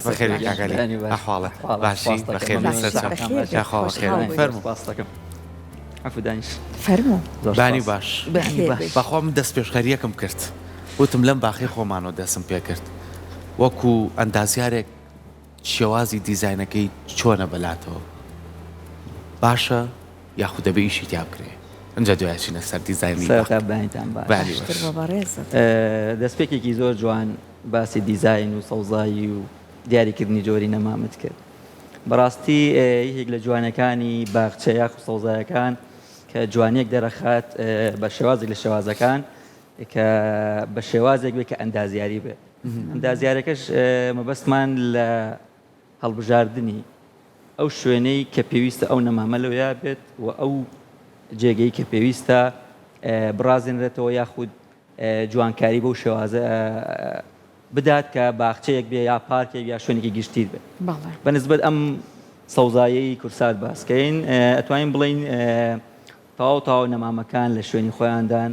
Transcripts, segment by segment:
بخير يا علي أحوالك باشي بخير يا خوا بخير فرمو عفو دانش فەرموو بانی باش بەخوا من دەست پێشخەریەکم کرد وتم لەم باخی خۆمانەوە دەستم پێ کرد وەکو ئەندازیارێک شێوازی دیزاینەکەی چۆنە بەلاتەوە باشە یاخود دەبێ ئیشی تیا بکرێ ئەنجا دوایچینە سەر دیزاینی دەستپێکێکی زۆر جوان باسی دیزاین و سەوزایی و دیاریکردنی جۆری نەمامت کرد بەڕاستی یەکێک لە جوانەکانی باخچە یاخ و سەوزایەکان کە جوانیەک دەرەخات بە شێوازێک لە شێوازەکان کە بە شێوازێک بێت کە ئەندازیاری بێت ئەندازیارەکەش مەبەستمان لە هەڵبژاردننی ئەو شوێنەی کە پێویستە ئەو نەمامە لەوەیە بێت و ئەو جێگەی کە پێویستە بڕازێنرێتەوە یاخود جوانکاری بەو شێوازە بدات کە باخچەیەک بێ یا پارکێک یا شوێنێکی گشتیر بێت بەنسبەت ئەم سەوزایی کورسات باسکەین ئەتوانین بڵین تەواو نەمامەکان لە شوێنی خۆیاندان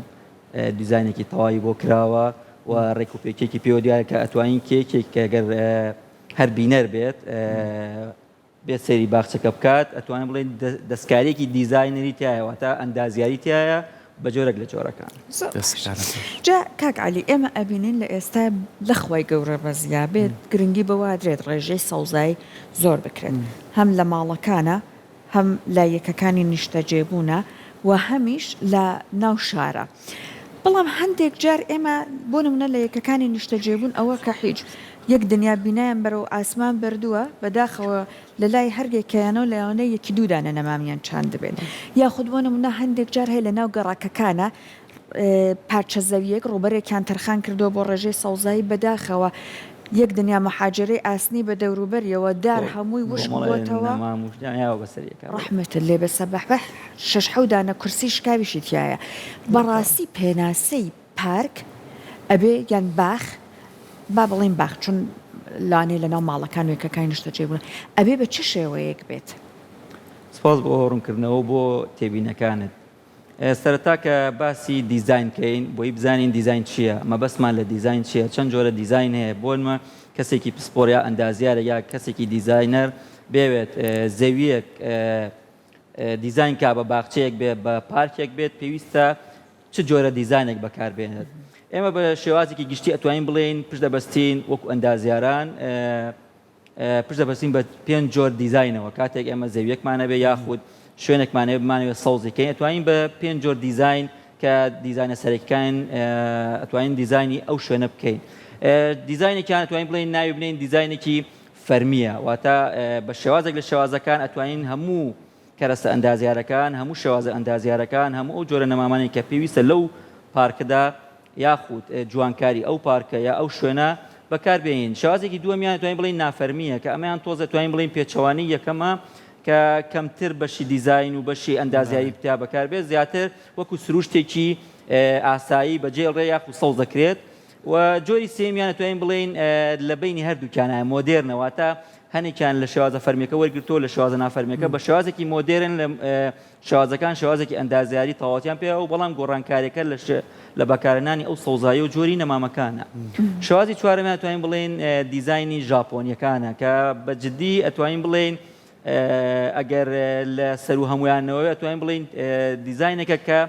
دیزاینێکی تەواوی بۆ کراوە و ڕێکوپێکێکی پێوە دیارە کە ئەتوانین کێکێک کە ئەگەر هەر بینەر بێت سەیری باخچەکە بکات ئەتوانین بڵین دەستکارێکی دیزاینەری تایەوە تا ئەندازیاری تایە بە جۆرەك لە جۆرەکان جا کاک علی ئێمە ئەبینین لە ئێستا لەخوای گەورە بەزیا بێت گرنگی بەوادرێت ڕێژەی سەوزای زۆر بکرێت هەم لە ماڵەکانە هەم لایەکەکانی نیشتەجێبوونە و هەمیش لە ناو شارە بەڵام هەندێک جار ئێمە بۆ نمونە لە یەکەکانی نیشتەجێبوون ئەوە کە هیچ یەک دنیا بینایان بەرەو ئاسمان بردووە بەداخەوە لە لای هەرگێکیانەوە لەوانە یەکی دوودانە نەمامیان چاند دەبێت یاخود بۆ نمونە هەندێک جار هەیە لە ناو گەڕاکەکانە پارچە زەویەک ڕوبەرێکیان تەرخان کردو بۆ ڕێژەی سەوزایی بەداخەوە یەک دنیا مەحاجرەی ئاسنی بە دەوروبەریەوە دار هەمووی وشک بووەتەوە ڕەحمەتت لێ بەسەبەح بە 6 دانە کورسی شکاویشی تایە بەڕاستی پێناسەی پارک ئەبێ یان باخ با بڵین باخ چون لانێ لە ناو ماڵەکان وێکەکانی نیشتەجێبوون ئەبێ بە چ شێوەیەک بێت سپاس بۆ هەڕوونکردنەوە بۆ تێبینەکانت سەرەتا کە باسی دیزاین کەین بۆی بزانین دیزاین چییە مەبەستمان لە دیزاین چییە چەند جۆرە دیزاین هەیە بۆنمە کەسێکی پسپۆر یا ئەندازیارە یا کەسێکی دیزاینەر بێوێت زەویەک دیزاین کا بە باخچەیەک بێت بە پارکێک بێت پێویستە چ جۆرە دیزاینێک بەکاربێنێت ئێمە بە شێوازێکی گشتی ئەتوانین بڵێن پشت دەبەستین وەکو ئەندازیاران پشت دەبەستین بە 5 جۆر دیزاینەوە کاتێک ئێمە زەویەکمانە بێ یاخود شوێنێکمانەیە بمانەوە سەوزەکەین ئەتوانین بە 5 جۆر دیزاین کە دیزاینە سەرەکیەکان ئەتوانین دیزاینی ئەو شوێنە بکەین دیزاینێکیان ئەتوانین بڵێن ناوی بنین دیزاینێکی فەرمیە واتە بە شێوازێک لە شێوازەکان ئەتوانین هەموو کەرەستە ئەندازیارەکان هەموو شێوازە ئەندازیارەکان هەموو ئەو جۆرە نەمامانێک کە پێویستە لەو پارکدا یاخود جوانکاری ئەو پارکە یا ئەو شوێنە بەکاربێنین شێوازێکی دووەمیان توانین بڵین نافەرمیە کە ئەمەیان تۆزە توانین بڵین پێچەوانی یەکەمە کە کەمتر بەشی دیزاین و بەشی ئەندازیاری بتا بەکاربێت زیاتر وەکو سروشتێکی ئاسایی بەجێڵڕێ یاخود سەوز دەکرێت و جۆری سێمیان توانین بڵین لە بینی هەردووکانە مۆدێرنەوە تا هەنێکیان لە شێوازە فەرمیەکە وەرگرتۆ لە شێوازە نافەرمیەکە بە شێوازێکی مۆدێرن لە شێوازەکان شێوازێکی ئەندازیاری تەواوەتیان پێ و بەڵام گۆڕانکاریەکە لە بەکارهێنانی ئەو سەوزایی و جۆری نەمامەکانە شێوازی چوارەمیان توانین بڵین دیزاینی ژاپۆنیەکانە کە بەجددی ئەتوانین بڵین ئەگەر لە سەر و هەمویانەوەی ئەتوانین بڵین دیزاینێکە کە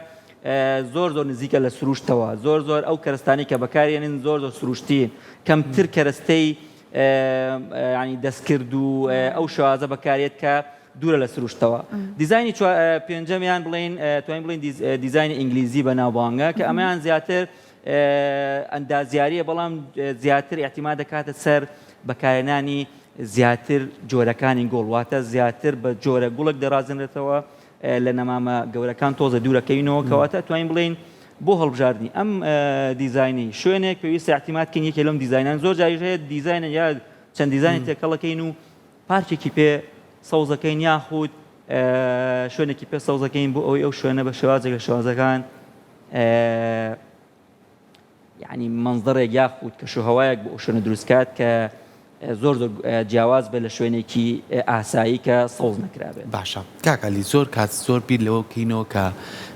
زۆر نزیکە لە سروشتەوە زۆر ئەو کەرستانی کە بەکارێنن زۆر سروشتین کەمتر کەرەستەی ینی دەستکرد و ئەو شوازە بەکارێت کە دوورە لە سروشتەوە دیزاینی پێنجەمیان بڵین توانین بڵین دیزاینی ئینگلیزی بە ناوبانگە کە ئەمەیان زیاتر ئەندازیاریە بەڵام زیاتر احتیما دەکاتە سەر بەکارهێنانی زیاتر جۆرەکانی گۆڵواتە زیاتر بە جۆرە گوڵک دەڕازێنێتەوە لە نەمامە گەورەکان تۆزە دوورەکەینەوە کەواتە توانین بڵین بۆ هەڵبژاردننی ئەم دیزاینی شوێنێک پێویستە احتیماتکەین یەکێ لەم دیزاینان زۆر جاریش هەیە دیزاینە یا چەند دیزانی تێکەڵەکەین و پارکێکی پێ سەوزەکەین یاخود شوێنێکی پێ سەوزەکەین بۆ ئەوەی ئەو شوێنە بە شێوازێک لە شێوازەکان یعنی منزەرێک یاخود کەشوهەوایەک بۆ ئەو شوێنە دروستکات کە زۆر جیاواز بێت لە شوێنێکی ئاسایی کە سەوز نەکرابێت باشە کاکەلی زۆر کات زۆر بیر لەوە بکەینەوە کە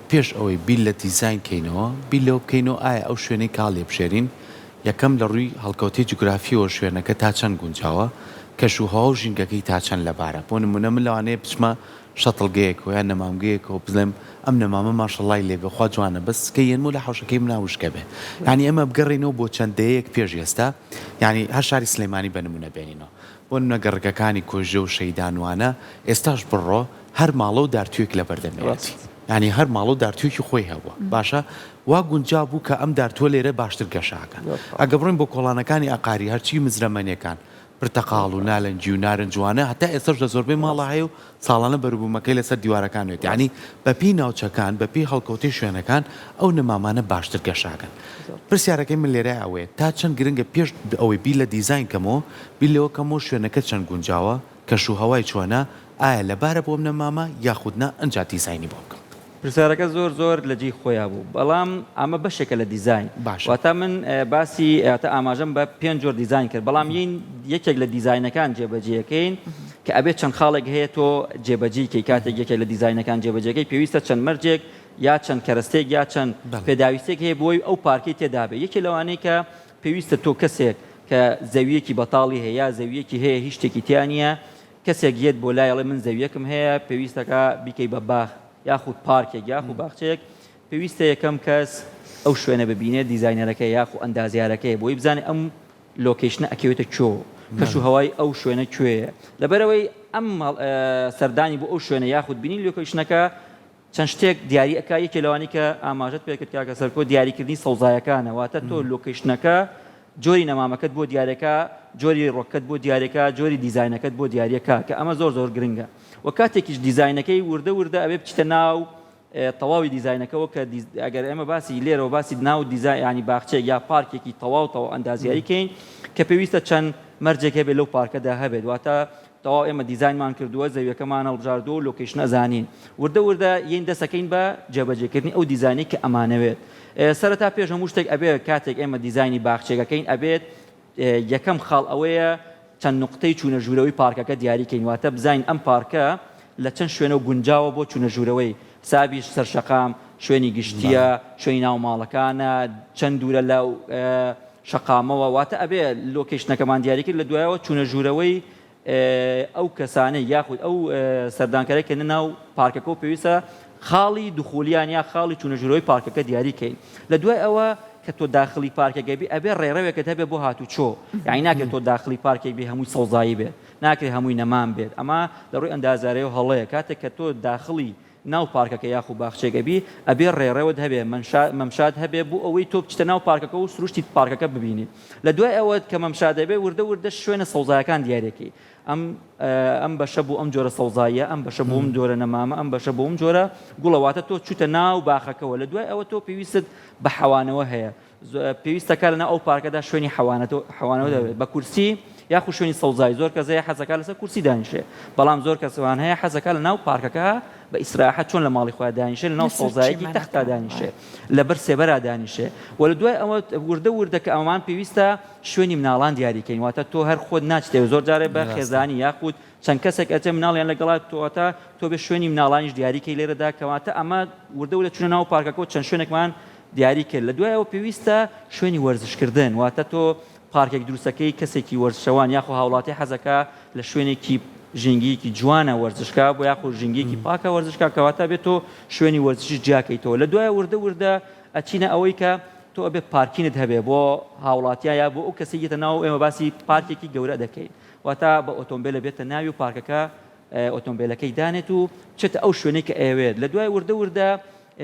پێش ئەوەی بیر لە دیزاین کەینەوە بیر لەوە بکەینەوە ئایا ئەو شوێنەی کاڵێ بشێرین یەکەم لە ڕووی هەڵکەوتی جوگرافیەوە شوێنەکە تا چەند گونجاوە کەشوهەوا و ژینگەکەی تا چەند لەبارە بۆ نمونە من لەوانەیە بچمە شەتڵگەیەک و یان نەمامگەیەکەوە بڵێم ئەم نەمامە ماشەڵای لێ بخوا جوانە بەس کە ێنمو لە حوشەکەی مناوشکە بێ ینی ئەمە بگەڕینەوە بۆ چەندەیەک پێش ئێستا ینی هەر شاری سلەیمانی بە نمونە بێنینەوە بۆ نمونە گەڕگەکانی کۆژە و شەیدانوانە ئێستاش بڕۆ هەر ماڵە و دارتوێک لە بەردەمێتی ینی هەر ماڵە و دارتوێکی خۆی هەبووە باشە وا گونجا بوو کە ئەم دارتوە لێرە باشتر گەشاکە ئەگە بڕین بۆ کۆڵانەکانی ئاقاری هەرچی مزرەمەنیەکان پرتەقاڵ و نالەنجی و نارنجوانە هەتا ئێستاش لە زۆربەی ماڵە هەیە و ساڵانە بەروبوومەکەی لەسەر دیوارەکانوێت ینی بەپی ناوچەکان بەپی هەڵکەوتی شوێنەکان ئەو نەمامانە باشتر گەشاکەن پرسیارەکەی من لێرە ئەوەیە تا چەند گرنگە پێش ئەوەی بی لە دیزاین کەمەوە بی لەوە کەمەوە شوێنەکە چەند گونجاوە کەشوهەوای چۆنە ئایا لەبارە بۆم نەمامە یاخودنا ئەنجا دیزاینی بۆ بکەم پرسیارەکە زۆر لە جێی خۆیان بوو بەڵام ئەمە بەشێکە لە دیزاین واتە من باسی تا ئاماژەم بە 5 جۆر دیزاین کرد بەڵام یەکێک لە دیزاینەکان جێبەجێەکەین کە ئەبێت چەند خاڵێک هەیە تۆ جێبەجێکەی کاتێک یەکێک لە دیزاینەکان جێبەجێەکەی پێویستە چەند مەرجێک یا چەند کەرەستێک یا چەند پێداویستێک هەیە بۆی ئەو پارکەی تێدا بێت یەکێ لەوانەیە کە پێویستە تۆ کەسێک کە زەویەکی بەتاڵی هەیە زەویەکی هەیە هیچ شتێکی تیان نییە کەسێک یەت بۆ لایەڵێ من زەویەکم هەیە پێویستەکە بیکەی بە باخ یاخود پارکێک یاخود باخچەیەک پێویستە یەکەم کەس ئەو شوێنە ببینێت دیزاینەرەکە یاخود ئەندازیارەکەی بۆی بزانێت ئەم لۆکیشنە ئەکەوێتە کۆ کەشوهەوای ئەو شوێنە کوێیە لەبەرەوەی ئەم سەردانی بۆ ئەو شوێنە یاخود بینی لۆکیشنەکە چەند شتێک دیاری ئەکا یەکێ لەوانی کە ئاماژەت پێ کرد کاکە سەرکۆ دیاریکردنی سەوزایەکانە واتە تۆ لۆکیشنەکە جۆری نەمامەکەت بۆ دیارەکە جۆری ڕۆکەت بۆ دیارەکە جۆری دیزاینەکەت بۆ دیارەکە کە ئەمە زۆر گرنگە و کاتێکیش دیزاینەکەی وردە ئەبێ بچتە ناو تەواوی دیزاینەکەەوە کە ئەگەر ئێمە باسی لێرەوە باسی ناو دیزاین ینی باخچەیە یا پارکێکی تەواو ئەندازیاریکەین کە پێویستە چەند مەرجێک هەبێت لەو پارکەدا هەبێت واتە تەواو ئێمە دیزاینمان کردووە زەویەکەمان هەڵبژاردووە و لۆکیشن ئەزانین وردە یەن دەسەکەین بە جێبەجێکردنی ئەو دیزاینی کە ئەمانەوێت سەرەتا پێش هەموو شتێک ئەبێت کاتێک ئێمە دیزاینی باخچێکەکەین ئەبێت یەکەم خاڵ ئەوەیە چەند نقطەی چوونە ژوورەوەی پارکەکە دیاریکەین واتە بزین ئەم پارکە لە چەند شوێنە و گونجاوە بۆ چوونە ژوورەوەی سابیش سەرشەقام شوێنی گشتیە شوێنی ناو ماڵەکانە چەند دوورە لەو شەقامەوە واتە ئەبێ لۆکیشنەکەمان دیاری کرد لە دوایەوە چوونە ژوورەوەی ئەو کەسانەی یاخود ئەو سەردانکەرێک کە ناو پارکەکە و پێویستە خاڵی دوخولیان یا خاڵی چوونە ژوورەوەی پارکەکە دیاریکەین لە دوای ئەوە کە تۆ داخلی پارکێکە بی ئەبێ ڕێڕەوێکت هەبێ بۆ هاتوچۆ یعنی ناکرێت تۆ داخلی پارکێک بێ هەمووی سەوزایی بێت ناکرێت هەمووی نەمان بێت ئەمە لە ڕووی ئەندازارەیە و هەڵەیە کاتێک کە تۆ داخلی ناو پارکەکە یاخود باخچێکە بی ئەبێ ڕێڕەوت هەبێ مەمشاد هەبێ بۆ ئەوەی تۆ بچتە ناو پارکەکە و سروشتی پارکەکە ببینیت لە دوای ئەوە کە مەمشاد دەبێ وردە شوێنە سەوزایەکان دیارێکی ئەم بەشە بوو ئەم جۆرە سەوزاییە ئەم بەشە بوو ئەم جۆرە نەمامە ئەم بەشە بوو ئەم جۆرە گوڵەواتە تۆ چوتە ناو باخەکەەوە لە دوای ئەوە تۆ پێویستت بە حەوانەوە هەیە پێویستەکە لەناو ئەو پارکەدا شوێنی حەوانەوە دەبێت بە کورسی یاخود شوێنی سەوزای زۆر کەسەیە حەزەکە لەسەر کورسی دانیشێ بەڵام زۆر کەسوان هەیە حەزەکە لە ناو پارکەکە بە ئیسراحەت چۆن لە ماڵی خۆیان دانیشێ لە ناو سەوزایەکی تەختا دانیشێ لەبەر سێبەرا دانیشێ و لە دوای ئەوە وردە کە ئەومان پێویستە شوێنی مناڵان دیاریکەین واتە تۆ هەر خۆت ناچێت زۆر جارێ بە خێزانی یاخود چەند کەسێک ئەچێ مناڵیان لەگەڵات تۆ بە شوێنی مناڵانیش دیاریکەی لێرەدا کەواتە ئەمە وردە لە چونە ناو پارکەکە چەند شوێنێکمان دیاری کرد لە دوایەوە پێویستە شوێنی وەرزشکردن واتە تۆ پارکێک دروستەکەی کەسێکی وەرزشەوان یاخۆ هاوڵاتی حەزەکە لە شوێنێکی ژینگیکی جوانە وەرزشکا بۆ یاخۆ ژینگیکی پاکە وەرزشکا کەواتە بێت تۆ شوێنی وەرزشی جیاکەیتەوە لە دوای وردە ئەچینە ئەوەی کە تۆ ئەبێ پارکینت هەبێ بۆ هاوڵاتیە یا بۆ ئەو کەسێکیتە ناو ئێمە باسی پارکێکی گەورە دەکەین واتە بە ئۆتۆمبیلە بێتە ناوی و پارکەکە ئۆتۆمبیلەکەی دانێت و چێتە ئەو شوێنەی کە ئەوێت لە دوای وردە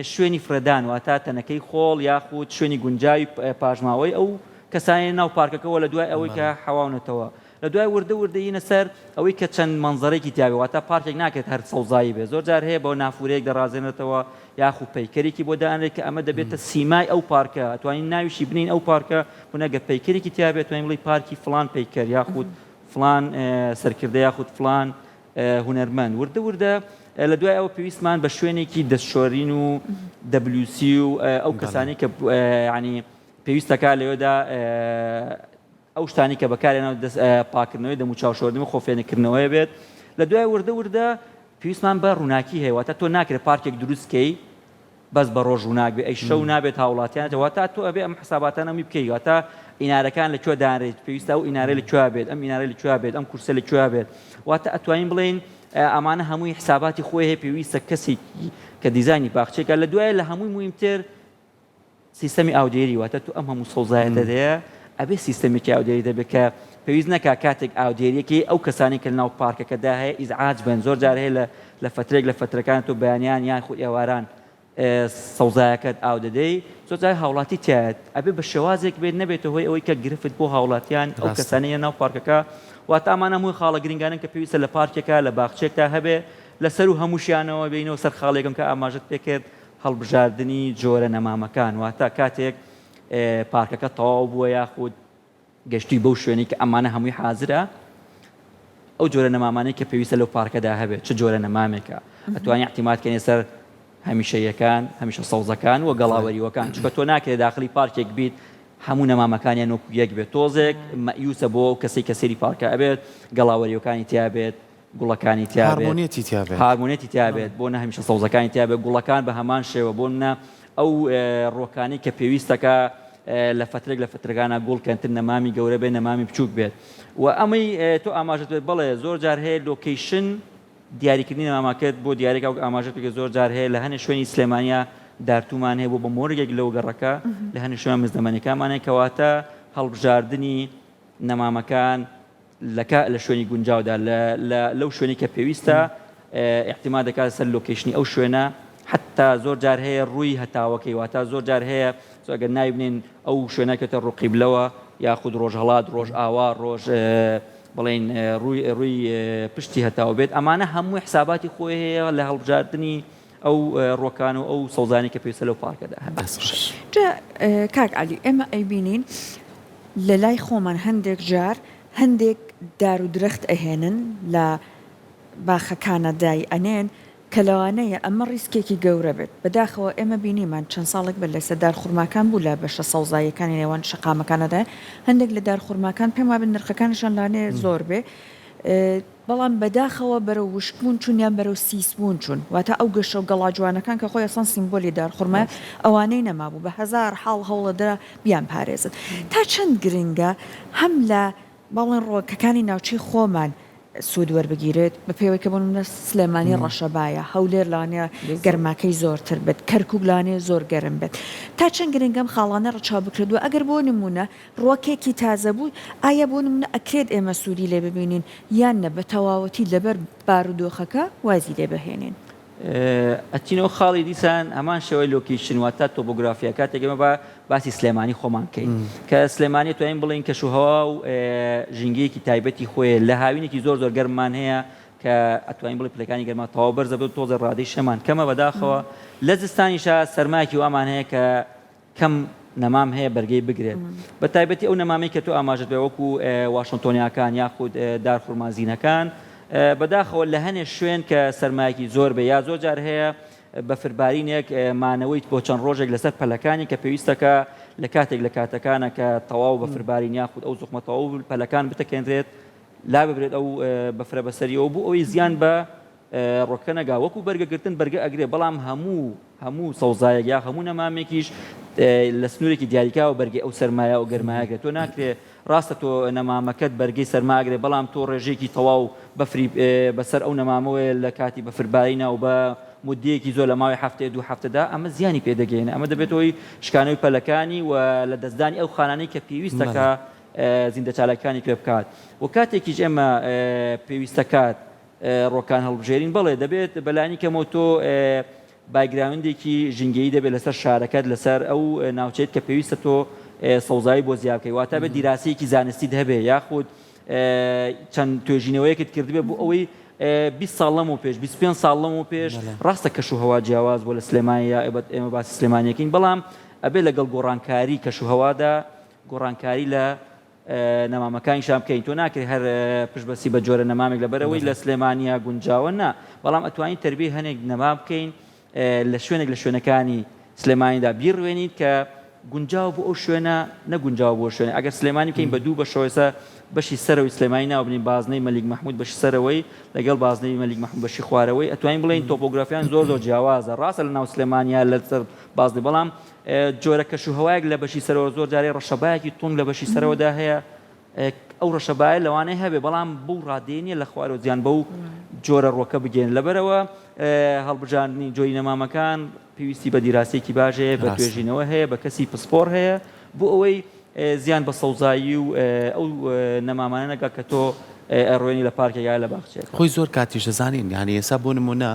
شوێنی فرەدان واتە تەنەکەی خۆڵ یاخود شوێنی گونجاوی پاژماوەی ئەو کەسانی ناو پارکەکەەوە لە دوای ئەوەی کە حەواونەتەوە لە دوای وردەینە سەر ئەوەی کە چەند منزەرێکی تیاواتە پارکێک ناکرێت هەر سەوزایی بێ زۆر جار هەیە بۆ نافورەیەک دەڕازێنێتەوە یاخود پەیکەرێکی بۆ دانێت کە ئەمە دەبێتە سیمای ئەو پارکە ئەتوانین ناویشی بنین ئەو پارکە بوونەگە پەیکەرێکی تیابێت توانین بڵی پارکی فلان پەیکەر یاخود فلان سەرکردە یاخود فلان هونەرمەند وردە لە دوای ئەوە پێویستمان بە شوێنێکی دەستشۆرین و WC و ئەو کەسانی کە ینی پێویستەکە لەوێدا ئەو شتانی کە بەکارێنەوە پاکردنەوەی دەمو چاوشۆردن و خۆفێنەکردنەوەی بێت لە دوای وردە پێویستمان بە ڕووناکی هەیە واتە تۆ ناکرێت پارکێک دروستکەی بەس بە ڕۆژ ڕووناک بێ ئەی شەو نابێت هاوڵاتیانەوە تا تۆ ئەبێ ئەم حساباتانەمی بکەی واتە ئینارەکان لەکوێ دانرێت پێویستە ئەو ئینارە لەکوێ بێت ئەم ئینارە لەکوێ بێت ئەم کورسە لەکوێ بێت واتە ئەتوانین بڵێن ئەمانە هەمووی حساباتی خۆی هەیە پێویستە کەسێکی کە دیزانی باخچێکە لە دوایە لە هەمووی مهمتر سیستەمی ئاودێری واتە تو ئەم هەموو سەوزایەتە دەیە ئەبێ سیستەمێکی ئاودێری دەبێت کە پێویست نەکا کاتێک ئاودێریەکی ئەو کەسانی کە ناو پارکەکەدا هەیە ئیزعاج بن زۆر جار هەیە لە فترێک لە فترەکان تۆ بەیانیان یان خود ئێواران سەوزایەکەت ئاو دەدەی زۆر جار هاوڵاتی تایەت ئەبێ بە شێوازێک بێت نەبێتە هۆی ئەوەی کە گرفت بۆ هاوڵاتیان ئەو کەسانەیە ناو پارکەکە واتە ئەمانە هەمووی خاڵە گرنگانن کە پێویستە لە پارکێکە لە باخچێکدا هەبێ لەسەر و هەمووشیانەوە بینەوە سەر خاڵێکم کە ئاماژت پێکرد هەڵبژاردننی جۆرە نەمامەکان واتە کاتێک پارکەکە تەواو بووە یاخود گەشتی بەو شوێنی کە ئەمانە هەمووی حازرە ئەو جۆرە نەمامانەی کە پێویستە لەو پارکەدا هەبێت چه جۆرە نەمامێکە ئەتوانی احتیماتکەنێ سەر هەمیشەیەکان هەمیشە سەوزەکان و گەڵاوەریەکان چکە تۆ ناکرێت داخلی پارکێک بیت هەموو نەمامەکانیان وەکو یەک بێت تۆزێک مەیوسە بۆ کەسێک کە سەیری پارکە ئەبێت گەڵاوەریەکانی تیا بێت گوڵەکانی تیا بێت هارمۆنێتی تیا بێت بۆ نە هەمیشە سەوزەکانی تیا بێت گوڵەکان بە هەمان شێوە بۆ منە ئەو ڕۆکانی کە پێویستەکە لە فترێک لە فترەکانە گوڵکەنتر نەمامی گەورە بێت نەمامی بچووک بێت و ئەمەی تۆ ئاماژت بێت بڵێ زۆر جار هەیە لۆکیشن دیاریکردنی نەمامەکەت بۆ دیارێک ئاماژت بێت زۆر جار هەیە لە هەنێ شوێنی سلێمانیا دارتومان هەیە بۆ بە مۆرگێک لەو گەڕەکە لە هەنێ شوێن مزدەمەنیەکانمانەیە کەواتە هەڵبژاردننی نەمامەکان لە شوێنی گونجاودا لەو شوێنی کە پێویستە احتیمال دەکات سەر لۆکیشنی ئەو شوێنە حتا زۆر جار هەیە ڕووی هەتاوەکەی واتە زۆر جار هەیە ئەگەر نایبنین ئەو شوێنەکەتە ڕوقیبلەوە یاخود ڕۆژهڵات ڕۆژ ئاوا ڕۆژ بڵین ڕووی پشتی هەتاوە بێت ئەمانە هەموو حساباتی خۆی هەیە لە هەڵبژاردننی ئەو ڕۆکان و ئەو سەوزانی کە پێویستە لەو پارکەدا کاک عەلی ئێمە ئەیبینین لە لای خۆمان هەندێک جار هەندێک دار و درەخت ئەهێنن لە باخەکانە دای ئەنێن کە لەوانەیە ئەمە ڕیسکێکی گەورە بێت بەداخەوە ئێمە بینیمان چەند ساڵێک بە لەسە دارخورماکان بوو لە بەشە سەوزاییەکانی نێوان شەقامەکانەدا هەندێک لە دارخورماکان پێم وابن نرخەکانشان لانێ زۆر بێ بەڵام بەداخەوە بەرەو وشکبوون چوون یان بەرەو سیسبوون چوون واتە ئەو گەشە و گەڵاجوانەکان کە خۆی ئەسان سیمبۆلی دارخورمە ئەوانەی نەمابوو بە هەزار حاڵ هەوڵەدرا بیان پارێزن تا چەند گرنگە هەم لە باڵێن ڕۆکەکانی ناوچەی خۆمان سوود وەربگیرێت بە پێوەی کە بوون سلێمانی ڕەشەبایە هەولێر لانێ گەرماکەی زۆرتر بێت کەرکووک لانێ زۆر گەرم بێت تا چەند گرنگەم خاڵانە ڕەچاو بکردووە ئەگەر بۆ نمونە ڕۆکێکی تازە بوو ئایا بۆ نمونە ئەکرێت ئێمە سوودی لێ ببینین یان نە بە تەواوەتی لەبەر بارودۆخەکە وازی لێ بهێنین ئەچینەوە خاڵی دیسان هەمان شێوەی لۆکیشن واتە تۆپۆگرافیا کاتێکمە بە باسی سلێمانی خۆمانکەین کە سلێمانی توانین بڵین کە شوهەوا و ژینگەیەکی تایبەتی خۆیە لە هاوینێکی زۆر زۆر گەرممان هەیە کە ئەتوانین بڵێ پلەکانی گەرما تەواو بەرزە بێت تۆزە ڕادەی شەمان کەمە بەداخەوە لە زستانیشە سەرمایەکی وامان هەیە کە کەم نەمام هەیە بەرگەی بگرێت بە تایبەتی ئەو نەمامی کە تۆ ئاماژت بێ وەکو واشنتۆنیاکان یاخود دارخورمازینەکان بەداخەوە لە هەنێ شوێن کە سەرمایەکی زۆر بێ یا زۆر جار هەیە بەفربارینێک مانەوەی بۆ چەند ڕۆژێک لەسەر پەلەکانی کە پێویستەکە لە کاتێک لە کاتەکانە کە تەواو بەفربارین یاخود ئەو زوخمە تەواو پەلەکان بتەکێنرێت لا ببرێت ئەو بەفرە بەسەریەوە بوو ئەوەی زیان بە ڕۆکە نەگا وەکو بەرگەگرتن بەرگە ئەگرێ بەڵام هەموو سەوزایەک یا هەموو نەمامێکیش لە سنوورێکی دیاریکاوە بەرگی ئەو سەرمایە و گەرمایەگرێت تۆ ناکرێت ڕاستە تۆ نەمامەکەت بەرگەی سەرماگرێت بەڵام تۆ ڕێژێکی تەواو بەفری بەسەر ئەو نەمامەوەی لە کاتی بەفربارینە و بە مدەیەکی زۆر لە ماوەی هەفتەیە دوو هەفتەدا ئەمە زیانی پێدەگەێنە ئەمە دەبێتەوەی شکانەوەی پەلەکانی و لە دەستدانی ئەو خانانەی کە پێویستەکە زیندە چالاکانی پێ بکات و کاتێکیش ئێمە پێویستەکات ڕۆکان هەڵبژێرین بەڵێ دەبێت بەلانی کەمەوە تۆ بایگراوندێکی ژینگەیی دەبێت لەسەر شارەکەت لەسەر ئەو ناوچێت کە پێویستە تۆ سەوزایی بۆ زیابکەی واتە بە دیراسەیەکی زانستی هەبێ یاخود چەند توێژینەوەیەکت کردبێ بۆ ئەوەی 20 ساڵ لەمەوە پێش 25 ساڵ لەمەوە پێش ڕاستە کەشوهەوا جیاواز بۆ لە سلێمانی یا ئێمە باسی سلێمانیەکەین بەڵام ئەبێ لەگەڵ گۆڕانکاری کەشوهەوادا گۆڕانکاری لە نەمامەکانی شام بکەین تۆ ناکرێت هەر پشتبەسی بە جۆرە نەمامێک لەبەرەوەی لە سلێمانیا گونجاوە نا بەڵام ئەتوانین تەربیە هەنێک نەمام بکەین لە شوێنێک لە شوێنەکانی سلێمانیدا بیڕوێنیت کە گونجاو بۆ ئەو شوێنە نەگونجاو بۆ شوێنە ئەگەر سلێمانی بکەین بە دوو بەشەوەسە بەشی سەرەوەی سلێمانی ناوبنین بازنەی مەلیک محمود بەشی سەرەوەی لەگەڵ بازنەی مەلیک محمود بەشی خوارەوەی ئەتوانین بڵێن تۆپۆگرافیان زۆر جیاوازە ڕاستە لە ناو سلێمانیا لەسەر بازنەی بەڵام جۆرە کەشوهەوایەک لە بەشی سەرەوە زۆر جارێ ڕەشەبایەکی تونگ لە بەشی سەرەوەدا هەیە ئەو ڕەشەبایە لەوانەیە هەبێ بەڵام بوو ڕادێنیە لە خوارەوە زیان بەو جۆرە ڕۆکە بگێن لەبەرەوە هەڵبژاردننی جۆی نەمامەکان پێویستی بە دیراسەیەکی باشەیە بە توێژینەوە هەیە بە کەسی پسپۆر هەیە بۆ ئەوەی زیان بە سەوزایی و ئەو نەمامانە نەگا کە تۆ ئەڕۆێنی لە پارکێکا لە باخچێک خۆی زۆر کاتیش دەزانین یعنی ئێستا بۆ نمونە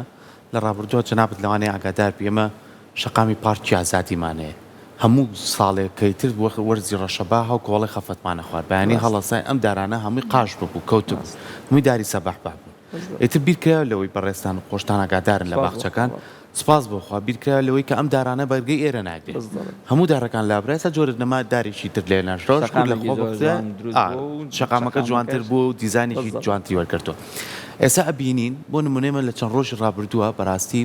لە ڕابردووە جەنابەت لەوانەیە ئاگادار پێمە شەقامی پارکی ئازادیمانەیە هەموو ساڵێکەکەیتر وەرزی ڕەشەبا هەو کۆڵی خەفەتمانە خوارد بەیانی هەڵەسای ئەم دارانە هەمووی قاش ببوو کەوتب هەمووی داری سەباح بابوو ئیتر بیرکرا لەوەی بەڕێستان خۆشتان ئاگادارن لە باخچەکان سپاس بۆخوا بیرکرا لەوەی کە ئەم دارانە بەرگەی ئێرە ناگرێت هەموو دارەکان لابرایسە جۆرە نەما دارێکی تر لێ ناشڕۆژ لە شەقامەکە جوانتر بوو و دیزانێکی جوانتی وەرگرتووە ئێستا ئەبینین بۆ نمونەیە من لە چەند ڕۆژی ڕابردووە بەڕاستی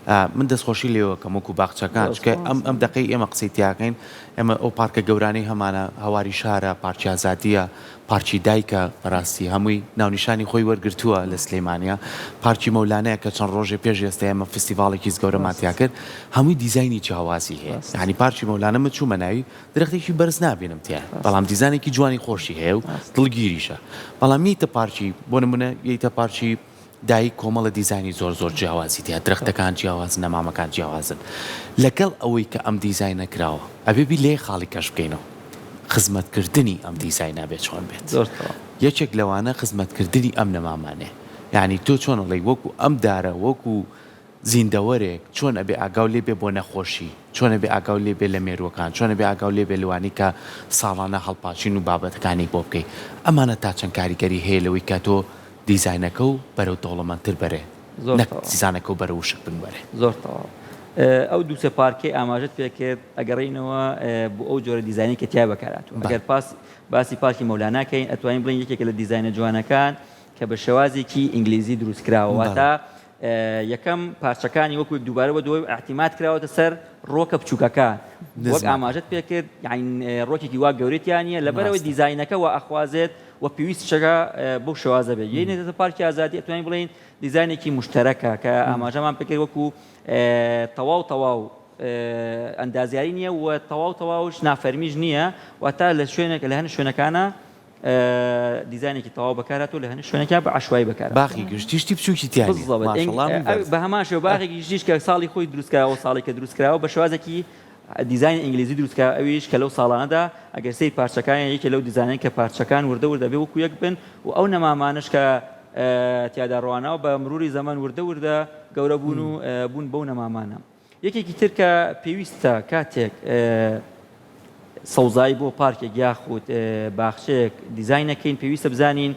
من دەستخۆشی لێەوە کە وەکو باخچەکان چکە ئەم دقەی ئێمە قسەی تیاکەین ئێمە ئەو پارکە گەورانەی هەمانە هەواری شارە پارکی ئازادیە پارکی دایکە بەڕاستی هەمووی ناونیشانی خۆی وەرگرتووە لە سلێمانیا پارکی مەولانەیە کە چەند ڕۆژێ پێش ئێستا ئێمە فستیڤاڵێکی گەورەماتیا کرد هەمووی دیزایانی جیاوازی هەیە یعنی پارکی مەولانە من چوومە ناوی درەختێکی بەرز نابێنم تیا بەڵام دیزانێکی جوانی خۆشی هەیە و دڵگیریشە بەڵام یتە پارکی بۆ نمونە یتە پارکی دایک کۆمەڵە دیزانی زۆر جیاوازی تیا درەختەکان جیاوازن نەمامەکان جیاوازن لەگەڵ ئەوەی کە ئەم دیزاینە کراوە ئەبێبی لێ خاڵی کەش بکەینەوە خزمەتکردنی ئەم دیزاینا بێت چۆن بێت یەکێک لەوانە خزمەتکردنی ئەم نەمامانێ یعنی تۆ چۆن ئەڵێی وەکو ئەم دارە وەکو زیندەوەرێک چۆن ئەبێ ئاگاو لێ بێ بۆ نەخۆشی چۆن ئەبێ ئاگاو لێ بێ لە مێرووەکان چۆن ئەبێ ئاگاو لێ بێ لەوانی کە ساڵانە هەڵپاچین و بابەتەکانی بۆ بکەیت ئەمانە تا چەند کاریگەری هەیە لەوەی کە تۆ دیزاینەکە و بەرەو دەوڵەمەندتر بەرێ دیزانەکە و بەرە وشک بنبەرێ زۆر تەواو ئەو دووسێ پارکەی ئاماژەت پێکرد ئەگەڕینەوە بۆ ئەو جۆرە دیزانی کە تیا بەکارهاتوە ئەگەر باسی پارکی مەولاناکەین ئەتوانین بڵین یەکێک لە دیزاینە جوانەکان کە بە شێوازێکی ئینگلیزی دروست کراوە تا یەکەم پارچەکانی وەکو دووبارە بە دوای احتیمات کراوەتە سەر ڕۆکە بچووکەکان وەک ئاماژەت پێکرد ڕۆکێکی وا گەورەتیانە لەبەرەوەی دیزاینەکە و ئەخوازێت و پێویستشەکە بەو شێوازە بێت یعنی پارکی ئازادی ئەتوانین بڵین دیزاینێکی مشتەرەکە کە ئاماژەمان پێکرد وەکو تەواو ئەندازیاری نییە و تەواوش نافەرمیش نییە واتە لە شوێنێک لە هەن شوێنەکانە دیزاینێکی تەواو بەکارهاتوو لە هەن شوێنەکە بە عەشوایی بەکار باخی گشتیشتی بچووکی تیانی بە هەمان شێوە باخێکی گشتیش کە ساڵی خۆی دروستکراوە ساڵی کە دروستکراوە بە شێوازێکی دیزاین ئینگلیزی دروستکراوە ئەویش کە لەو ساڵانەدا ئەگەر سەی پارچەکان یەکێ لەو دیزاینەی کە پارچەکان وردە بێ وەکو یەک بن و ئەو نەمامانش کە تیادا ڕواناوە بە مروری زەمان وردە گەورە بوون و بوون بەو نەمامانە یەکێکی تر کە پێویستە کاتێک سەوزایی بۆ پارکێک یاخود باخچەیەک دیزاینەکەین پێویستە بزانین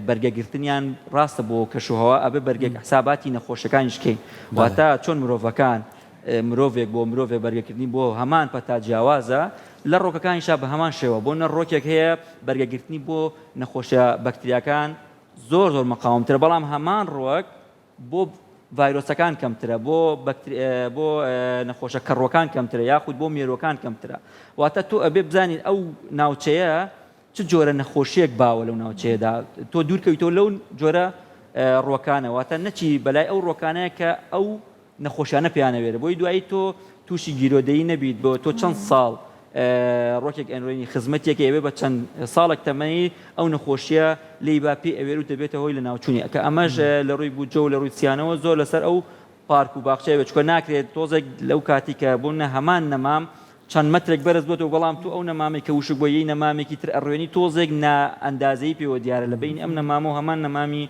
بەرگەگرتنیان ڕاستە بۆ کەشوهەوا ئەبێ بەرگێک حساباتی نەخۆشەکانیش بکەین واتە چۆن مرۆڤەکان مرۆڤێک بۆ مرۆڤێک بەرگەکردنی بۆ هەمان پەتا جیاوازە لە ڕۆکەکانیشا بە هەمان شێوە بۆ نە ڕۆکێک هەیە بەرگەگرتنی بۆ نەخۆشە بەکتریاکان زۆر مەقاومترە بەڵام هەمان ڕۆک بۆ ڤایرۆسەکان کەمترە بۆ نەخۆشە کەڕۆکان کەمترە یاخود بۆ مێرۆکان کەمترە واتە تۆ ئەبێ بزانین ئەو ناوچەیە چ جۆرە نەخۆشیەک باوە لەو ناوچەیەدا تۆ دوورکەویتەوە لەو جۆرە ڕۆکانە واتە نەچی بەلای ئەو ڕۆکانەیە کە ئەو نەخۆشیانە پیانەوێرە بۆی دوایی تۆ تووشی گیرۆدەیی نەبیت بۆ تۆ چەند ساڵ ڕۆکێک ئەنڕۆینی خزمەتێکی ئەوێ بە چەند ساڵێک تەمەنی ئەو نەخۆشیە لی باپی ئەوێر و دەبێتە هۆی لە ناوچوونی کە ئەمەش لە ڕووی بووجە و لە ڕووی چیانەوە زۆر لەسەر ئەو پارک و باخچەیە بچکۆ ناکرێت تۆزێک لەو کاتی کە بوونە هەمان نەمام چەند مەترێک بەرز بۆتەوە بەڵام تو ئەو نەمامێک کە وشک بۆ یەی نەمامێکی تر ئەڕوێنی تۆزێک ئەندازەی پێوە دیارە لە بین ئەم نەمام و هەمان نەمامی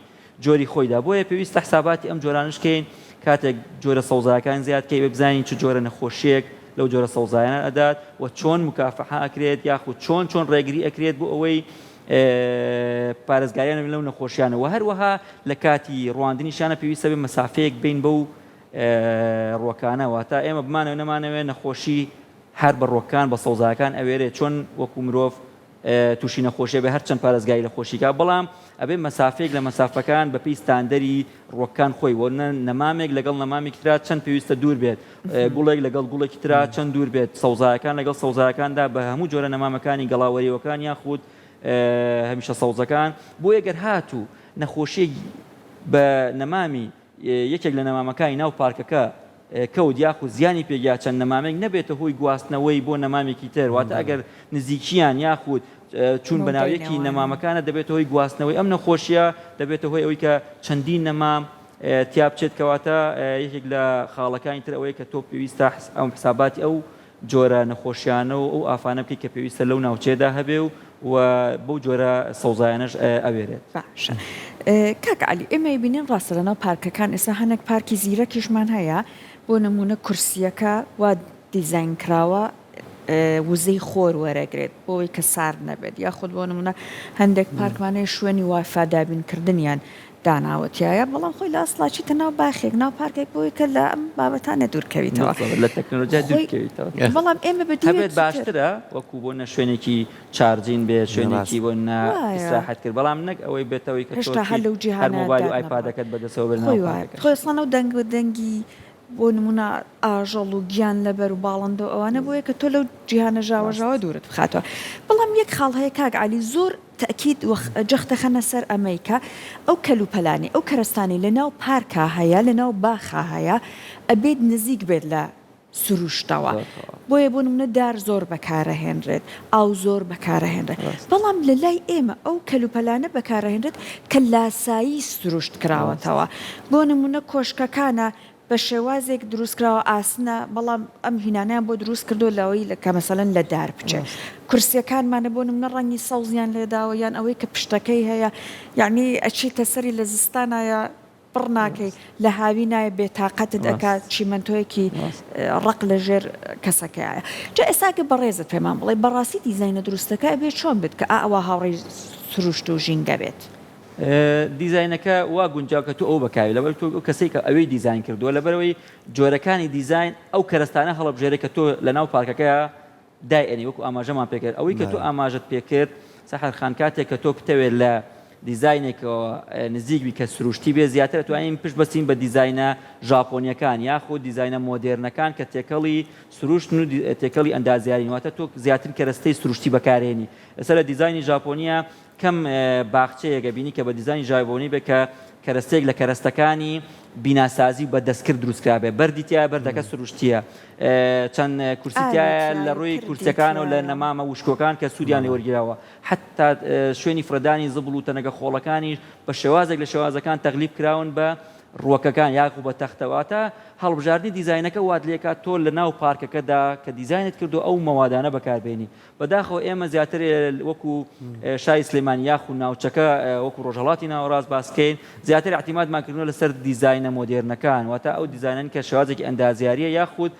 جۆری خۆیدا بۆیە پێویستە حساباتی ئەم جۆرانشکەین کاتێک جۆرە سەوزایەکان زیادکەی بزانین چ جۆرە نەخۆشیەک لەو جۆرە سەوزایانە ئەدات و چۆن مکافحە ئەکرێت یاخود چۆن ڕێگری ئەکرێت بۆ ئەوەی پارێزگاریان لەو نەخۆشیانە و هەروەها لە کاتی ڕواندنیشانە پێویستە بێ مەسافەیەک بین بەو ڕۆکانەوە تا ئێمە بمانەوە نەمانەوێت نەخۆشی هەر بە ڕۆکان بە سەوزایەکان ئەوێرێ چۆن وەکو مرۆڤ تووشی نەخۆشیە بێ هەرچەند پارێزگای لە خۆشیکە بەڵام ئەبێ مەسافەیەک لە مەسافەکان بە پێی ستاندەری ڕۆکەکان خۆی وە نەمامێک لەگەڵ نەمامێکی ترا چەند پێویستە دوور بێت گوڵێک لەگەڵ گوڵێکی ترا چەند دوور بێت سەوزایەکان لەگەڵ سەوزایەکاندا بە هەموو جۆرە نەمامەکانی گەڵاوەریەوەکان یاخود هەمیشە سەوزەکان بۆ ئەگەر هاتوو نەخۆشیێک بە نەمامی یەکێک لە نەمامەکانی ناو پارکەکە کەوت یاخود زیانی پێگیا چەند نەمامێک نەبێتە هۆی گواستنەوەی بۆ نەمامێکی تر واتە ئەگەر نزیکیان یاخود چون بەناویەکی نەمامەکانە دەبێت هۆی گواستنەوەی ئەم نەخۆشیە دەبێتە هۆی ئەوەی کە چەندین نەمام تیا بچێت کەواتە یەکێک لە خاڵەکانی تر ئەوەیە کە تۆ پێویستە ئەو حساباتی ئەو جۆرە نەخۆشیانە و ئەو ئافانە بکەیت کە پێویستە لەو ناوچێدا هەبێ و بەو جۆرە سەوزایانەش ئەوێرێت. باشە کاک عەلی ئێمە بینین ڕاستە لەناو پارکەکان ئێستا هەنێک پارکی زیرەکیشمان هەیە بۆ نمونە کورسیەکە وا دیزاین کراوە وزەی خۆر وەرەگرێت بۆی کە سارد نەبێت یاخود بۆ نمونە هەندێک پارکمانەیە شوێنی وایفا دابینکردنیان داناوەتیایە بەڵام خۆی لە ئەسڵاچیتە ناو باخێک ناو پارکێک بۆی کە لە ئەم بابەتانە دوورکەویتەوە لە تەکنۆلۆژیا دوورکەویتەوە بەڵام ئێمە هەبێت باشترە وەکو بۆ نە شوێنێکی چارجین بێت شوێنێکی بۆ ئیسراحەت کرد بەڵام نەک ئەوەی بێتەوەی کە هێشتا هەر لەو جیهانە هەر مۆبایل و ئایپادەکەت بەدەستەوە بێت ناو پارکەکە خۆی ئەسڵان ئەو دەنگ بە دەنگی بۆ نمونە ئاژەڵ و گیان لەبەر و باڵندە ئەوانە بۆیە کە تۆ لەو جیهانە ژاوەژاوە دوورت بخاتەوە بەڵام یەک خاڵ هەیە کاک عەلی زۆر تأکید جەختەخەنە سەر ئەمریکا ئەو کەلوپەلانی ئەو کەرستانی لە ناو پارکا هەیە لە ناو باخا هەیە ئەبێت نزیک بێت لە سروشتەوە بۆیە بۆ نمونە دار زۆر بەکارەهێنرێت ئاو زۆر بەکارەهێنرێت بەڵام لە لای ئێمە ئەو کەلوپەلانە بەکارەهێنرێت کە لاسایی سروشت کراوەتەوە بۆ نمونە کۆشکەکانە بە شێوازێک دروستکراوە ئاسنە بەڵام ئەم هینانیان بۆ دروست کردو لەوەی کە مەسەلەن لە دار بچێت کورسیەکانمانە بۆ نمونە ڕەنگی سەوزیان لێداوە یان ئەوەی کە پشتەکەی هەیە یعنی ئەچیتە سەری لە زستانایە پڕ ناکەی لە هاوی نایە بێتاقەتت ئەکات چیمەنتۆیەکی ڕق لە ژێر کەسەکەیە جا ئێستاکە بەڕێزت پێمان بڵێ بەڕاستی دیزاینە دروستەکە ئەبێ چۆن بێت کە ئەوە هاوڕێی سروشت و ژینگە بێت دیزاینەکە وا گونجاوکە تو ئەو بەکاوی لەبەر تۆ کەسێک کە ئەوەی دیزاین کردووە لەبەرەوەی جۆرەکانی دیزاین ئەو کەرەستانە هەڵبژێرە کە تۆ لە ناو پارکەکە دایئێنی وەکو ئاماژەمان پێکرد ئەوەی کە تۆ ئاماژت پێکرد سەحەر خان کاتێک کە تۆ بتەوێت لە دیزاینێکەوە نزیکوی کە سروشتی بێ زیاتر توانین پشت بەستین بە دیزاینە ژاپۆنیەکان یاخود دیزاینە مۆدێرنەکان کە تێکەڵی سروشت و تێکەڵی ئەندازیاری واتە تۆ زیاتر کەرەستەی سروشتی بەکارێنی ئێستا لە دیزاینی ژاپۆنیا کەم باخچەیەکە بینی کە بە دیزاینی ژاپۆنی بێ کە کەرەستەیەک لە کەرەستەکانی بیناسازی بە دەستکرد دروستکرابێ بەردی تایە بەردەکە سروشتیە چەند کورسیتایە لە ڕووی کورسەکان و لە نەمامە وشکۆکان کە سوودیان لێوەرگیراوە حتا شوێنی فرەدانی زبڵ و تەنەگە خۆڵەکانی بە شێوازێک لە شێوازەکان تەغلیب کراون بە ڕووەکەکان یاخو بە تەختەواتە هەڵبژاردننی دیزاینەکە وات لێکات تۆ لە ناو پارکەکەدا کە دیزاینت کردو ئەو مەوادانە بەکاربێنی بەداخەوە ئێمە زیاتر وەکو شای سلێمانی یاخو ناوچەکە وەکو ڕۆژهەڵاتی ناوەڕاست باسکەین زیاتر احتیمادمانکردنەوە لەسەر دیزاینە مۆدێرنەکان واتە ئەو دیزاینن کە شێوازێکی ئەندازیاریە یاخود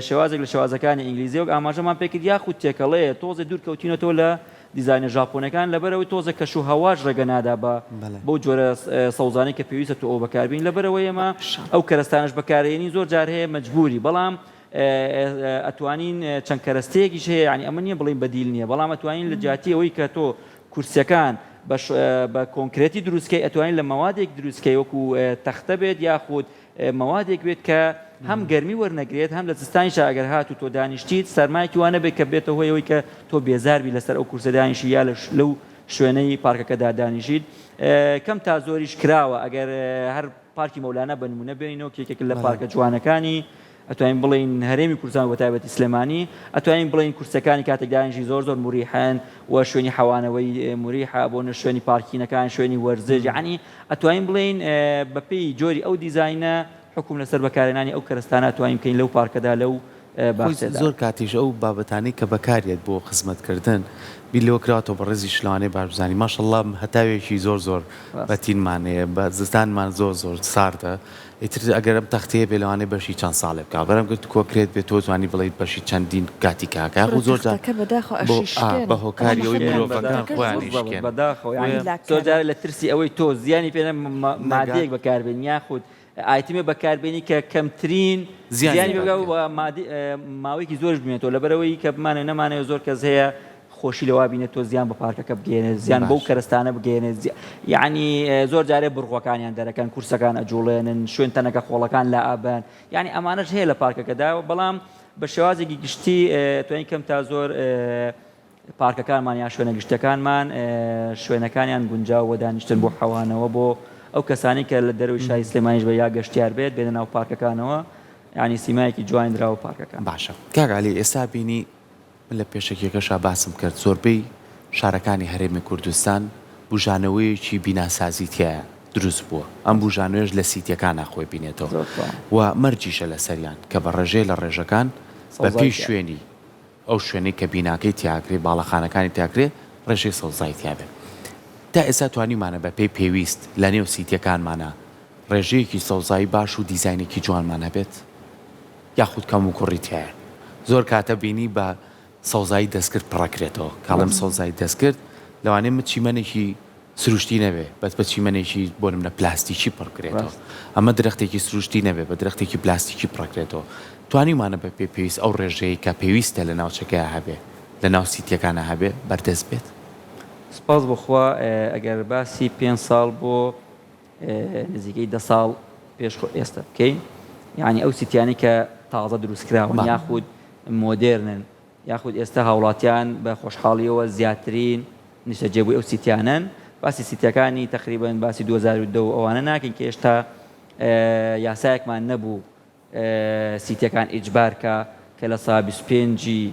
شێوازێک لە شێوازەکانی ئینگلیزی و ئاماژەمان پێکرد یاخود تێکەڵەیە تۆزە دوورکەوتینەوە لە دیزاینە ژاپۆنەکان لەبەرەوەی تۆزە کەش و هەواش ڕێگە نادا بە بۆ جۆرە سەوزانەی کە پێویستە تۆ ئەو بەکاربین لەبەرەوەی ئێمە ئەو کەرەستانش بەکارێنی زۆر جار هەیە مەجبوری بەڵام ئەتوانین چەند کەرەستەیەکیش هەیە ینی ئەمە نییە بڵین بەدیل نییە بەڵام ئەتوانین لە جیاتی ئەوەی کە تۆ کورسەکان بە کۆنکرێتی دروستکەی ئەتوانین لە مەوادێک دروستکەی وەکو تەختە بێت یاخود مەوادێک بێت کە هەم گەرمی وەرنەگرێت هەم لە زستانیشە ئەگەر هاتو تۆ دانیشتیت سەرمایەکی وانە بێت کە بێتە هۆیەوەی کە تۆ بێزاربی لەسەر ئەو کورسە دانیشی یا لەو شوێنەی پارکەکەدا دانیشیت کەم تا زۆریش کراوە ئەگەر هەر پارکی مەولانە بە نمونە بێنینەوە کێکێک لە پارکە جوانەکانی ئەتوانین بڵین هەرێمی کوردستان بە تایبەتی سلێمانی ئەتوانین بڵین کورسەکانی کاتێک دانیشی زۆر زۆر موریحن و شوێنی حەوانەوەی موریحە بۆ شوێنی پارکینەکان شوێنی وەرزش یعنی ئەتوانین بڵین بەپێی جۆری ئەو دیزاینە حکوم لەسەر بەکارهێنانی ئەو کەرستانە توانین بکەین لەو پارکەدا لەو زۆر کاتیش ئەو بابەتانی کە بەکارێت بۆ خزمەتکردن بیلەوە کراوەوە بە ڕێزی شلوانەی باشبزانی ماشەڵڵا هەتاوێکی زۆر زۆر بەتینمانەیە بە زستانمان زۆر زۆر ساردە ئیتر ئەگەر ئەم تەختەیە بێ لەوانەیە بەشی چەند ساڵێ بکە بەرەم گرت کۆکرێت بێت تۆ زوانی بڵیت بەشی چەندین کاتی کاکە و زۆر بە هۆکاری ئەوی مرۆڤەکان خۆیانیشکێن زۆر جارە لە ترسی ئەوەی تۆ زیانی پێنە مادەیەک بەکاربێن یاخود ئایتمێ بەکاربێنی کە کەمترین زیانی بگا و ماوەیەکی زۆرش بمێنێتەوە لەبەرەوەی کە بمانە نەمانەوە زۆر کەس هەیە خۆشی لەوا بینێت تۆ زیان بە پارکەکە بگەێنێت زیان بەو کەرستانە بگەێنێت یعنی زۆر جارێ بڕخۆکانیان دەرەکەن کورسەکان ئەجوڵێنن شوێن تەنەکە خۆڵەکان لا ئابن یعنی ئەمانەش هەیە لە پارکەکەدا بەڵام بە شێوازێکی گشتی توانین کەم تا زۆر پارکەکانمان یا شوێنە گشتەکانمان شوێنەکانیان گونجاو و دانیشتن بۆ حەوانەوە بۆ ئەو کەسانی کە لە دەروی شاری سلێمانیش بە یا گەشتیار بێت بێنە ناو پارکەکانەوە یعنی سیمایەکی جوانراوە پارکەکان. باشە کاگالی ئێستا بینی من لە پێشێکێکەشا باسم کرد زۆربەی شارەکانی هەرێمی کوردستان بژانەوەیەکی بیناسازی تایە دروست بووە ئەم بژانوێش لە سیتیەکانە خۆی بینێتەوە و مەرجیشە لە سەریان کە بە ڕێژەی لە ڕێژەکان بە پێی شوێنی ئەو شوێنەی کە بیناکەی تیاگرێ باڵەخانەکانی تیاگرێ ڕێژەی سەوزای تیابێت تا ئێستا توانیمانە بە پێی پێویست لە نێو سیتیەکانمانە ڕێژەیەکی سەوزایی باش و دیزاینێکی جوانمان هەبێت یاخود کەم و کوڕی تایە زۆر کاتە بینی بە سەوزایی دەستکرد پڕەکرێتەوە کاڵم سەوزایی دەستکرد لەوانێ چیمەنێکی سروشتی نەبێ بەس بە چیمەنێکی بۆ نمونە پلاستیکی پڕکرێتەوە ئەمە درەختێکی سروشتی نەبێ بە درەختێکی پلاستیکی پڕکرێتەوە توانیمانە بە پێویست ئەو ڕێژەیە کە پێویستە لە ناوچەکەیە هەبێ لە ناو سیتیەکانە هەبێ بەردەست بێت. سپاس بخوا ئەگەر باسی 5 ساڵ بۆ نزیکەی 10 ساڵ پێش ئێستا بکەین یعنی ئەو سیتیانی کە تازە دروستکراون یاخود مۆدێرنن یاخود ئێستا هاوڵاتیان بە خۆشحاڵیەوە زیاترین نیشتەجێبووی ئەو سیتیانن باسی سیتیەکانی تقریبان باسی 2002 ئەوانە ناکەین کە ئێشتا یاسایەکمان نەبوو سیتیەکان ئیجبارکە کە لە سا 25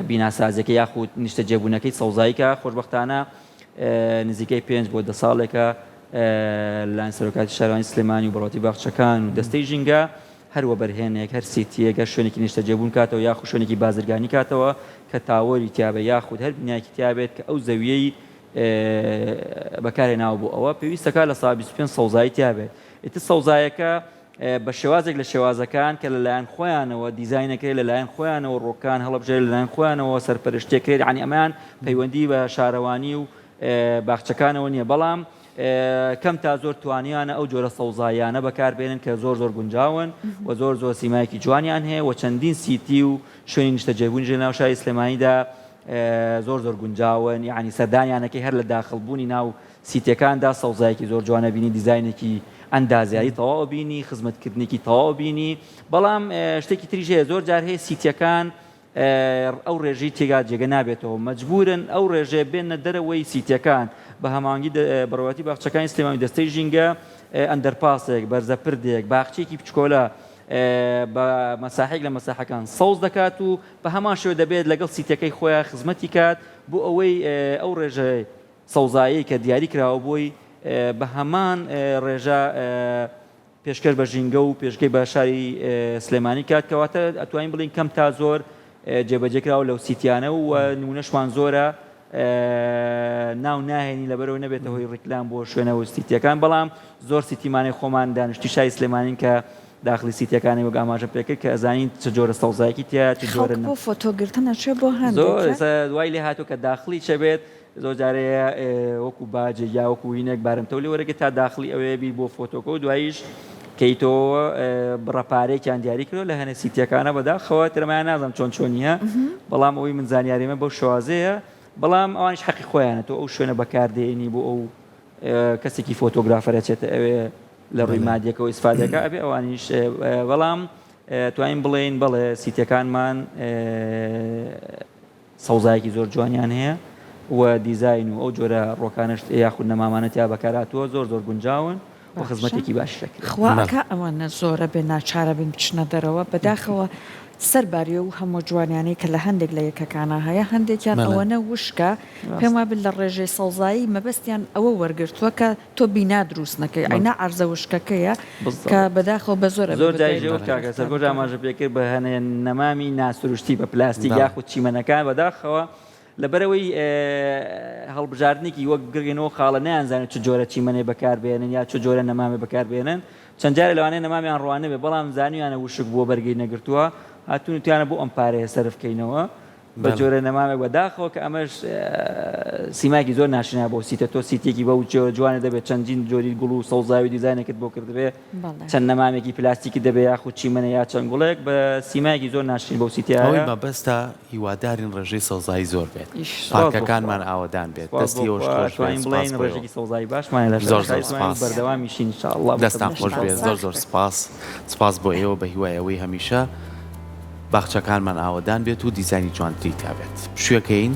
بیناسازیەکە یاخود نیشتەجێبوونەکەی سەوزاییکە خۆشبەختانە نزیکەی 5 بۆ 10 ساڵێکە لەلایەن سەرۆکاتی شارەوانی سلێمانی و بەڕێوەتی باخچەکان و دەستەی ژینگە هەروە بەرهێنێک هەر سیتیەکە شوێنێکی نیشتەجێبوون کاتەوە یاخود شوێنێکی بازرگانی کاتەوە کە تاوەری تیابێت یاخود هەر بنایەکی تیابێت کە ئەو زەویەی بەکارهێناوە بۆ ئەوە پێویستەکە لە سا 25 سەوزایی تیابێت ئیتر سەوزایەکە بە شێوازێک لە شێوازەکان کە لەلایەن خۆیانەوە دیزاینەکەی لەلایەن خۆیانەوە ڕۆکان هەڵبژێر لەلایەن خۆیانەوە سەرپەرشتێکرێت عنی ئەمان پەیوەندی بە شارەوانی و باخچەکانەوە نییە بەڵام کەم تا زۆر توانیانە ئەو جۆرە سەوزاییانە بەکاربێنن کە زۆر گونجاون و زۆر سیمایەکی جوانیان هەیە و چەندین سیتی و شوێنی نیشتەجێبوونی ژێر ناو شاری سلێمانیدا زۆر گونجاون یعنی سەردانیانەکەی هەر لە داخڵبوونی ناو سیتیەکاندا سەوزایەکی زۆر جوانە بینی دیزاینێکی ئەندازیایی تەواو بینی خزمەتکردنێکی تەواو بینی بەڵام شتێکی تریش هەیە زۆر جار هەیە سیتیەکان ئەو ڕێژەی تێگا جێگە نابێتەوە مەجبورن ئەو ڕێژێ بێنە دەرەوەی سیتیەکان بە هەمانگی بەڕێوەتی باخچەکانی سلێمانی دەستەی ژینگە ئەندەرپاسێک بەرزەپردێک باخچێکی بچکۆلە بە مەساحێک لە مەساحەکان سەوز دەکات و بە هەمان شێوە دەبێت لەگەڵ سیتیەکەی خۆیان خزمەتی کات بۆ ئەوەی ئەو ڕێژەی سەوزایی کە دیاری کراوە بۆی بە هەمان ڕێژە پێشکەش بە ژینگە و پێشگەی بە شاری سلێمانی کات کەواتە ئەتوانین بڵین کەم تا زۆر جێبەجێکراوە لەو سیتیانە و نمونەشمان زۆرە ناو ناهێنی لەبەرەوە نەبێتە هۆی ڕیکلام بۆ شوێنەوە سیتیەکان بەڵام زۆر سیتیمانی خۆمان دانیشتی شاری سلێمانین کە داخلی سیتیەکانی وەک ئاماژە پێکرد کە ئەزانین چ جۆرە سەوزایەکی تیا چ جۆرە بۆ فۆتۆگرتنە چێ بۆ هەندێک زۆر دوای لێ هاتوو کە داخلی چە بێت زۆر جارەیە وەکو باجێ یا وەکو هینێک بارمتەولی وەرەگە تا داخلی ئەوەیە بیر بۆ فۆتۆکە و دواییش کەیتەوە بڕەپارێکیان دیاری کردو لە هەنێ سیتیەکانە بەداخەوە ترمایان نازانم چۆنیە بەڵام ئەوەی من زانیاریمە بەو شوازەیە بەڵام ئەوانش حەقی خۆیانێتەوە ئەو شوێنە بەکاردێنی بۆ ئەو کەسێکی فۆتۆگرافەرە چێتە ئەوێ لە ڕووی مادیەکەەوە ئیسفادەکە ئەبێ ئەوانیش بەڵام توانین بڵێن بەڵێ سیتیەکانمان سەوزایەکی زۆر جوانیان هەیە و دیزاین و ئەو جۆرە ڕۆکانش یاخود نەمامانەت یا بەکاراتوە زۆر گونجاون و خزمەتێکی باشەکە خواکە ئەوەنە زۆرە بێ ناچارە بین بچنە دەرەوە بەداخەوە سەرباریە و هەموو جوانیانەی کە لە هەندێک لە یەکەکانە هەیە هەندێکیان ئەوەنە وشکە پێم وابێت لە ڕێژەی سەوزایی مەبەستیان ئەوە وەرگرتووە کە تۆ بینا دروست نەکەی ئەینا عەرزە وشکەکەیە کە بەداخەوە بە زۆر کاکە سەرگۆژ ئاماژە پێکرد بە هەنێ نەمامی ناسروشتی بە پلاستیک یاخود چیمەنەکان بەداخەوە لەبەرەوەی هەڵبژاردنێکی وەک گرگێنەوە خاڵە نەیانزانێت چ جۆرە چیمەنێ بەکاربێنن یا چ جۆرە نەمامێ بەکاربێنن چەند جارە لەوانەیە نەمامیان ڕوانە بێ بەڵام زانیویانە وشک بووە بەرگی نەگرتووە هاتوونتیانە بۆ ئەم پارەیە سەرفکەینەوە بە جۆرە نەمامێک بەداخەوە کە ئەمەش سیماکی زۆر ناشنا بۆ سیتە تۆ سیتێکی بەو جوانە دەبێت چەندین جۆری گوڵ و سەوزاوی دیزاینێکت بۆ کردبێ چەند نەمامێکی پلاستیکی دەبێت یاخود چیمەنە یا چەند گوڵێک بە سیماکی زۆر ناشرین بۆ سیتیایە مەبەستە هیوادارین ڕێژەی سەوزایی زۆر بێت پارکەکانمان ئاوادان بێت دەستی ئەوشتوانین بڵین ڕێژێکی سەوزایی باشمان لە زۆر سپاس بەردەوامیشین ئینشاءالله دەستان خۆش بێت زۆر سپاس بۆ ئێوە بە هیوایەوەی هەمیشە باخچەکانمان ئاوادان بێت و دیزایانی جوانتری تا بێت شوێکەین